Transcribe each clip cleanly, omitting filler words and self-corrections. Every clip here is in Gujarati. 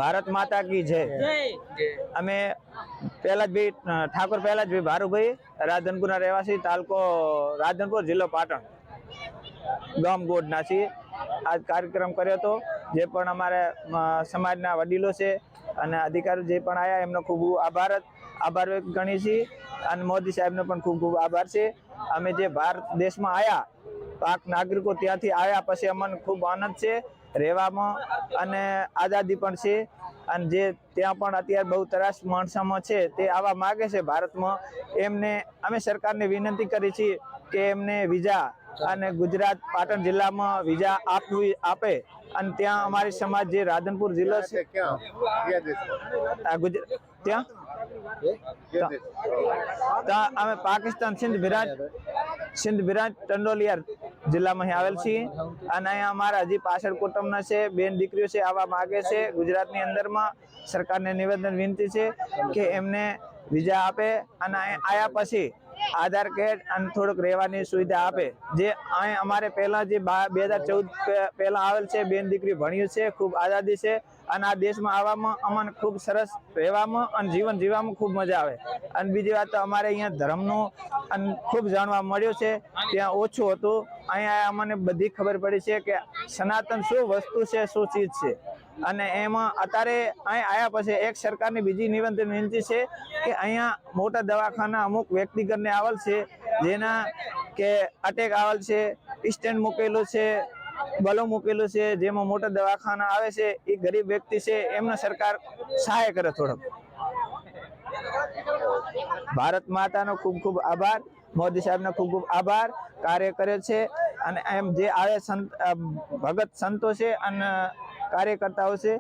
ભારત માતા કી જય। અમે પહેલાજી ઠાકોર પહેલાજી ભારુભાઈ રાધનપુરના રહેવાસી, તાલુકો રાધનપુર, જિલ્લો પાટણ, ગામ ગોડના છીએ। આ કાર્યક્રમ કર્યો હતો। જે પણ અમારે સમાજના વડીલો છે અને અધિકારીઓ જે પણ આવ્યા એમનો ખૂબ આભાર વ્યક્ત ગણીએ છીએ અને મોદી સાહેબનો પણ ખૂબ ખૂબ આભાર છે। અમે જે ભારત દેશમાં આવ્યા, પાક નાગરિકો ત્યાંથી આવ્યા પછી અમને ખૂબ આનંદ છે રહેવામાં અને આઝાદી પણ છે। અને જે ત્યાં પણ અત્યારે બહુ ત્રાસ માણસોમાં છે તે આવવા માગે છે ભારતમાં, એમને અમે સરકારને વિનંતી કરી છે કે એમને વિઝા અને ગુજરાત પાટણ જિલ્લામાં વિઝા આપે અને ત્યાં અમારી સમાજ જે રાધનપુર જિલ્લો છે ત્યાં અમે પાકિસ્તાન સિંધ બિરાજ ટંડોલિયા જિલ્લામાં આવેલ છીએ અને અહીંયા અમારા હજી પાછળ કુટુંબના છે, બેન દીકરીઓ છે, આવા માગે છે। ગુજરાતની અંદરમાં સરકારને નિવેદન વિનંતી છે કે એમને વિઝા આપે અને આયા પછી આધાર કાર્ડ અને થોડુંક રહેવાની સુવિધા આપે। જે અહીં અમારે પહેલા જે 2014 પહેલા આવેલ છે, બેન દીકરી ભણ્યું છે, ખૂબ આઝાદી છે અને આ દેશમાં આવવામાં અમને ખૂબ સરસ રહેવામાં અને જીવન જીવવામાં ખૂબ મજા આવે। અને બીજી વાત તો અમારે અહીંયા ધર્મનું અને ખૂબ જાણવા મળ્યું છે, ત્યાં ઓછું હતું। અહીંયા અમને બધી ખબર પડી છે કે સનાતન શું વસ્તુ છે, શું ચીજ છે। અને એમાં અત્યારે અહીં આવ્યા પછી એક સરકારની બીજી નિવેદન વિનંતી છે કે અહીંયા મોટા દવાખાના અમુક વ્યક્તિગતને આવેલ છે, જેના કે અટેક આવેલ છે, સ્ટેન્ડ મૂકેલું છે, બલો મૂકેલું છે, જેમાં મોટા દવાખાના આવે છે, એ ગરીબ વ્યક્તિ છે, એમને સરકાર સહાય કરે થોડોક। ભારત માતાનો ખૂબ ખૂબ આભાર, મોદી સાહેબનો ખૂબ ખૂબ આભાર, કાર્ય કર્યો છે અને એમ જે આવે ભગત સંતો છે અને કાર્યકર્તાઓ છે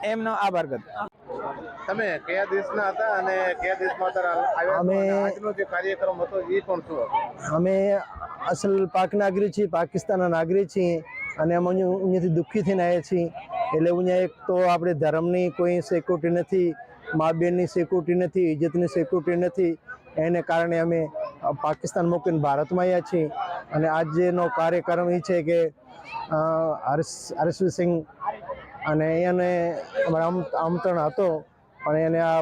એમનો આભાર કરતો। તમે કયા દેશના હતા અને કયા દેશમાં આવ્યા? અમે આજનો જે કાર્યક્રમ હતો એ પણ શું હતો? અમે અસલ પાક નાગરિક છીએ, પાકિસ્તાનના નાગરિક છીએ અને અમે અહીંયાથી દુઃખી થઈને આવ્યા છીએ। એટલે અહીંયા એક તો આપણે ધર્મની કોઈ સિક્યુરિટી નથી, મા બેનની સિક્યુરિટી નથી, ઇજ્જતની સિક્યુરિટી નથી, એને કારણે અમે પાકિસ્તાન મૂકીને ભારતમાં આવ્યા છીએ। અને આજનો કાર્યક્રમ એ છે કે હર્ષ સિંહ અને એને આમંત્રણ હતો પણ એને આ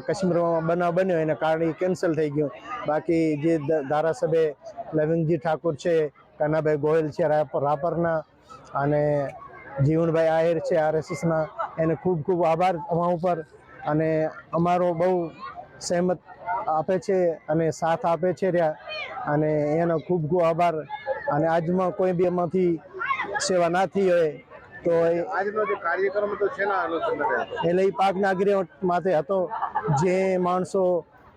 કાશ્મીરમાં બનાવ બન્યો એના કારણે કેન્સલ થઈ ગયું। બાકી જે ધારાસભ્ય લવિંગજી ઠાકોર છે, કાનાભાઈ ગોયલ છે રાપરના, અને જીવનભાઈ આહિર છે RSSના, એને ખૂબ ખૂબ આભાર અમારા ઉપર અને અમારો બહુ સહેમત આપે છે અને સાથ આપે છે રહ્યા, અને એનો ખૂબ ખૂબ આભાર। અને આજમાં કોઈ બી એમાંથી સેવા ના થઈ હોય તો આજનો જે કાર્યક્રમ હતો શેના અનુસંધાને હતો? એટલે એ પાક નાગરિક માટે હતો। જે માણસો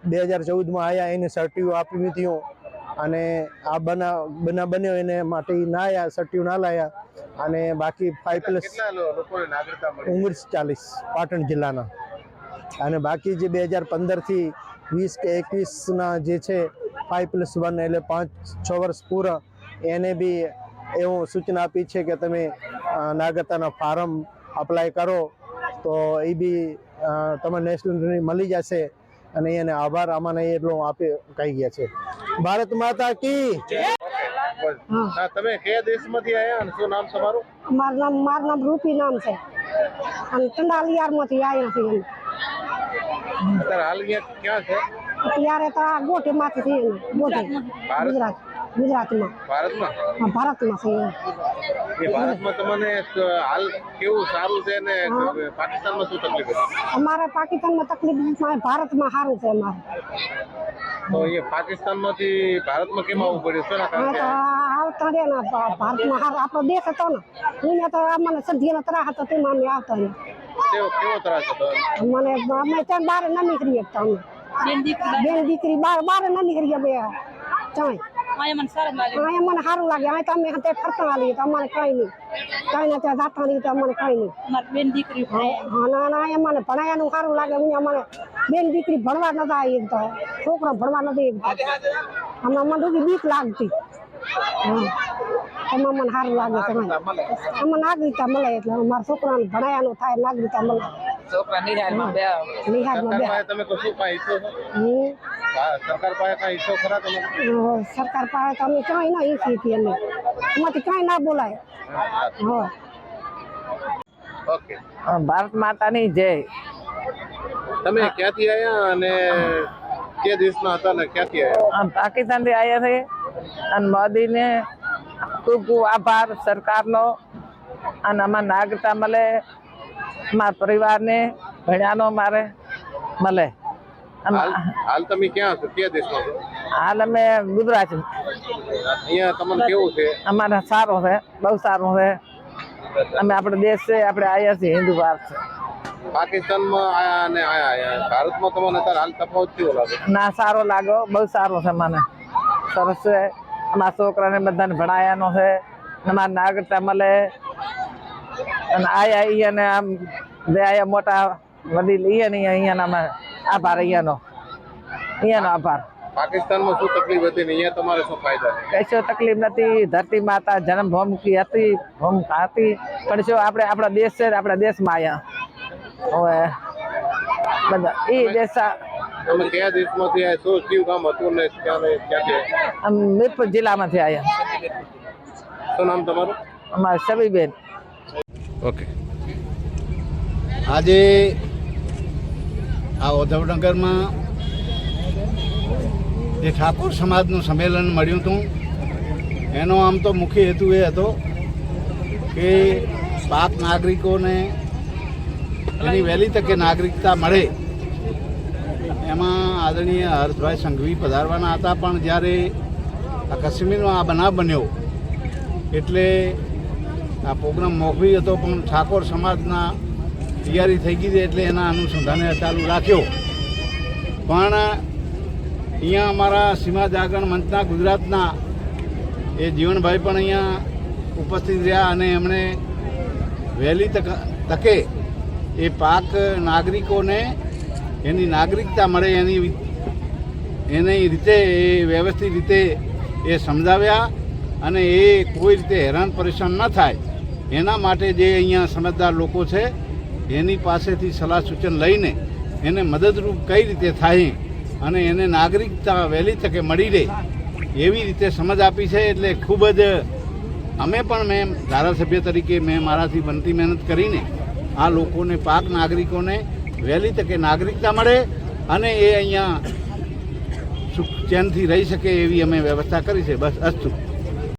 2014માં આવ્યા એને સર્ટિફિકેટ આપી દીધું અને આ બન્યો એને માટે ના આવ્યા, સર્ટિફિકેટ ના લાયા। અને બાકી 5+ 40 પાટણ જિલ્લાના, અને બાકી જે 2015થી 20 કે 21ના જે છે 5+1 એટલે 5-6 વર્ષ પૂરા, એને બી એવું સૂચના આપી છે કે તમે નાગરિકતાના ફાર્મ અપ્લાય કરો તો એ બી તમને નેશનલ મળી જશે। અને એને આભાર અમાને એટલો આપી કહી ગયા છે। ભારત માતા કી જય। તમે કયા દેશમાંથી આવ્યા અને શું નામ તમારું? મારું નામ રૂપી નામ છે અને ટંડાલિયારમાંથી આવ્યા છીએ। અત્યારે હાલ અહીંયા ક્યાં છે? અત્યારે તો આ ગોઠીમાંથી છીએ, ગોઠી ગુજરાતમાં, ભારતમાં છીએ। એ ભારતમાં તમને હાલ કેવું સારું છે ને પાકિસ્તાનમાં શું તકલીફ છે? અમારે પાકિસ્તાનમાં તકલીફ, ભારતમાં સારું છે અમારે। તો એ પાકિસ્તાનમાંથી ભારતમાં કેમ આવવું પડ્યું? આવતા રે ને ભારતમાં સારું, આપણો દેશ હતો ને, અહીંયા તો અમને સધ્યનો ત્રાસ હતો તેમાં અમે આવતા રહ્યા। કેવો ત્રાસ હતો? અમે ત્યાં બહાર ન નીકળી શકતા, અમે બેન દીકરી બહાર ન નીકળી બે ચાય। અહીંયા મને સારું લાગે, અહીં તો અમે ફરતા આવીએ તો અમારે કઈ નહીં, કઈ ને ત્યાં જાતા નહીં તો અમને કઈ નહીં। બેન દીકરી અહીંયા મને ભણાયાનું સારું લાગે। અહીંયા મને બેન દીકરી ભણવા નતા આવી તો છોકરા ભણવા નથી અમને બીક લાગતી। એમાં મને સારું લાગે, તમે અમને નાગરિકતા મળે એટલે મારા છોકરાને ભણાયાનું થાય, નાગરિકતા મળે। સરકાર પાસે કઈ ઈચ્છો ખરા તમે? સરકાર પાસે તો અમે કઈ ના ઈચ્છીએ, અમે એમાંથી કઈ ના બોલાય। ઓકે, ભારત માતાની જય. તમે ક્યાંથી આવ્યા અને કયા દેશના હતા ને ક્યાંથી આવ્યા? પાકિસ્તાનથી આવ્યા છે અને મોદીને ખૂબ ખૂબ આભાર સરકારનો. અને અમારે નાગરિકતા મળે, અમારા પરિવારને ભણ્યાનો મારે મળે. હાલ તમે ક્યાં છો, કયા દેશમાં છો? હાલ અમે ગુજરાત. અહીંયા તમને કેવું છે? અમારે સારું છે, બહુ સારું છે. અમે આપણો દેશ છે, આપણે આવ્યા છીએ, હિન્દુ ભારત છે. પાકિસ્તાનમાં આયા અને આયા ભારતમાં તમને અત્યારે હાલ તફાવત કેવો લાગે? ના, સારો લાગ્યો, બહુ સારું છે મને. સરસ છે. અમારા છોકરાને બધાને ભણાયાનો છે. અમારે નાગરિકતા મળે અને આયા અહીંયાને આમ જે આયા મોટા વડીલ અહીંયાના અમે આભાર. અહીંયાનો આભાર. પાકિસ્તાનમાં શું તકલીફ હતી ને અહીંયા તમારે શું ફાયદા છે? કશો તકલીફ નથી. ધરતી માતા જન્મભૂમિ હતી, ભૂમિ હતી, પણ શું આપણે આપણા દેશ છે, આપણા દેશમાં આવ્યા હવે બધા એ દેશ. તમે કયા દેશમાંથી આવ્યા છો, કયું કામ હતું ને ક્યાંથી? મીરપુર જિલ્લામાંથી આવ્યા. શું નામ તમારું? અમારા સબીબેન. ઓકે. આજે આ ઉદ્ધવનગરમાં જે ઠાકોર સમાજનું સંમેલન મળ્યું હતું, એનો આમ તો મુખ્ય હેતુ એ હતો કે પાક નાગરિકોને એની વહેલી તકે નાગરિકતા મળે. એમાં આદરણીય હર્ષભાઈ સંઘવી પધારવાના હતા, પણ જ્યારે આ કાશ્મીરનો આ બનાવ બન્યો એટલે આ પ્રોગ્રામ મોકવી હતો, પણ ઠાકોર સમાજના તૈયારી થઈ ગઈ એટલે એના અનુસંધાને ચાલુ રાખ્યો. પણ અહીંયા અમારા સીમા જાગરણ મંચના ગુજરાતના એ જીવનભાઈ પણ અહીંયા ઉપસ્થિત રહ્યા અને એમણે વહેલી તકે એ પાક નાગરિકોને એની નાગરિકતા મળે એની રીતે એ વ્યવસ્થિત રીતે એ સમજાવ્યા અને એ કોઈ રીતે હેરાન પરેશાન ન થાય એના માટે જે અહીંયા સમજદાર લોકો છે એની પાસેથી સલાહ સૂચન લઈને એને મદદરૂપ કઈ રીતે થાય અને એને નાગરિકતા વહેલી તકે મળી રહે એવી રીતે સમજ આપી છે. એટલે ખૂબ જ અમે પણ મેં ધારાસભ્ય તરીકે મેં મારાથી બનતી મહેનત કરીને આ લોકોને પાક નાગરિકોને વહેલી તકે નાગરિકતા મળે અને એ અહીંયા સુખ ચેનથી રહી શકે એવી અમે વ્યવસ્થા કરી છે. બસ અસ્તુ.